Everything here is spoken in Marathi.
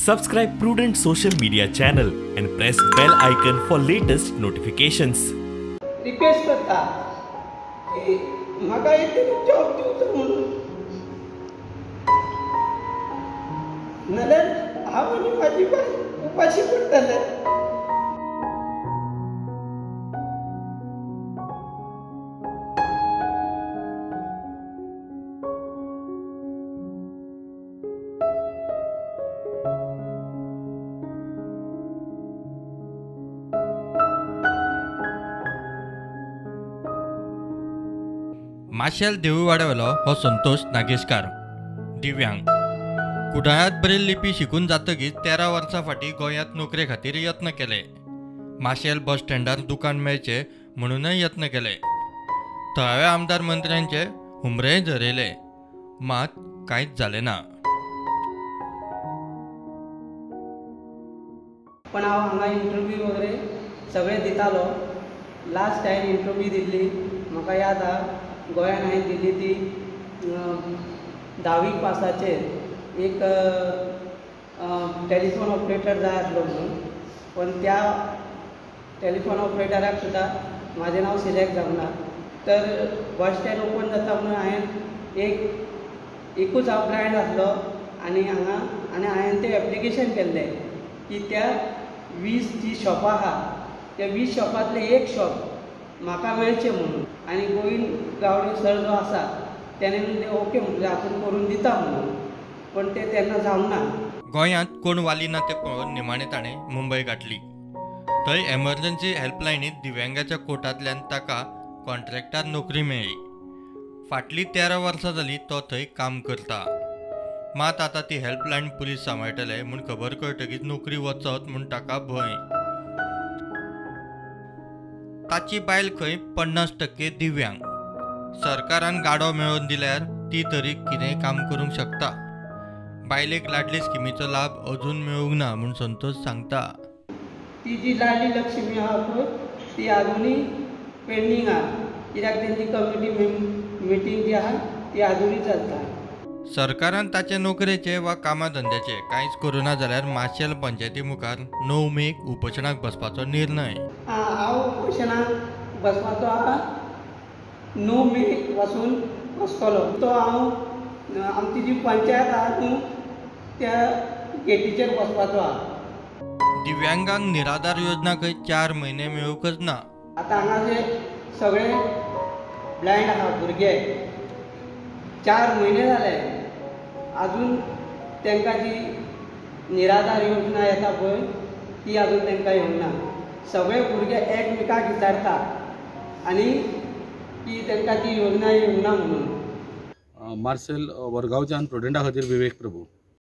Subscribe Prudent social media channel and press bell icon for latest notifications. Request करता की म्हाका एक जॉब दिवचो म्हणून, नाल्यार हांव आनी म्हाजी बाय उपाशी पडटले. माशेल देऊळवाड्यावेलो हो संतोष नागेशकार दिव्यांग कुडाळ्यांत ब्रेल लिपी शिकून जातकीच 13 वर्सां फाटीं गोंयांत नोकरे खातीर यत्न केले. माशेल बस स्टँडार दुकान मेळचे म्हणूनय यत्न केले. थळाव्या आमदार मंत्र्यांचे हुमरेय झरयले, मात कांयच जालें ना. पण हांव हांगा इंटरव्यू वगैरे सगळे दितालो. लास्ट टायम इंटरव्यू दिल्ली म्हाका याद आहा. गोंयान हांवें दिल्ली ती 10वी पासाचेर एक टॅलिफोन ऑपरेटर जाय आसलो म्हणून, पण त्या टॅलिफोन ऑपरेटराक सुद्दां म्हाजें नांव सिलेक्ट जावना. तर बस स्टँड ओपन जाता म्हणून हांवें एकूच हांव ब्लायंड आसलो आनी हांवें तें एप्लिकेशन केल्लें की त्या 20 जी शॉपां आहा त्या 20 शॉपांतलें एक शॉप म्हाका मेळचें म्हणून. आनी गोविंद गावडे सर जो आसा तेणें ते ओके म्हणलें आपूण करून दिता म्हणून, पण तें तेन्ना जावना. गोंयांत कोण वाली ना तें पळोवन निमाणें ताणें मुंबय गाठली. थंय एमर्जन्सी हेल्पलायनींत दिव्यांगाच्या कोटांतल्यान ताका कॉन्ट्रॅक्टार नोकरी मेळ्ळी. फाटलीं 13 वर्सां जालीं तो थंय काम करता. मात आतां ती हेल्पलायन पुलीस सांबाळटले म्हूण खबर कळटकीच नोकरी वचत म्हूण ताका भंय. ताची बायल खंय 50% दिव्यांग. सरकारान गाडो मेळोवन दिल्यार ती तरी कितेंय काम करूंक शकता. बायलेक लाडली स्किमीचो लाभ अजून मेळूंक ना म्हूण संतोष सांगता. ती जी लाडली लक्ष्मी आहा पळय ती अजुनूय पेंडींग आहा, कित्याक तेंची कम्युनिटी मिटींग जी आहा ती अजुनूय चलता. सरकारान ताचे नोकरेचे वा कामाधंद्याचे कांयच करूना जाल्यार माशेल पंचायती मुखार 9 मेक उपोशणाक बसपाचो निर्णय. हांव उपोशणाक बसपाचो आहा. 9 मे वचून बसतलो. तो हांव आमची जी पंचायत आहा न्हू त्या गेटीचेर बसपाचो आहा. दिव्यांगांक निराधार योजना खंय 4 म्हयने मेळूंकच ना. आतां हांगा जे सगळे ब्लायंड आहा भुरगे 4 म्हयने जाले अजून तांकां जी निराधार योजना येता पळय ती अजून तांकां येवना. सगळे भुरगे एकमेकाक विचारता आनी की तांकां ती योजना येवना म्हणून. मार्सेल वरगांवच्यान प्रुडंटा खातीर विवेक प्रभू.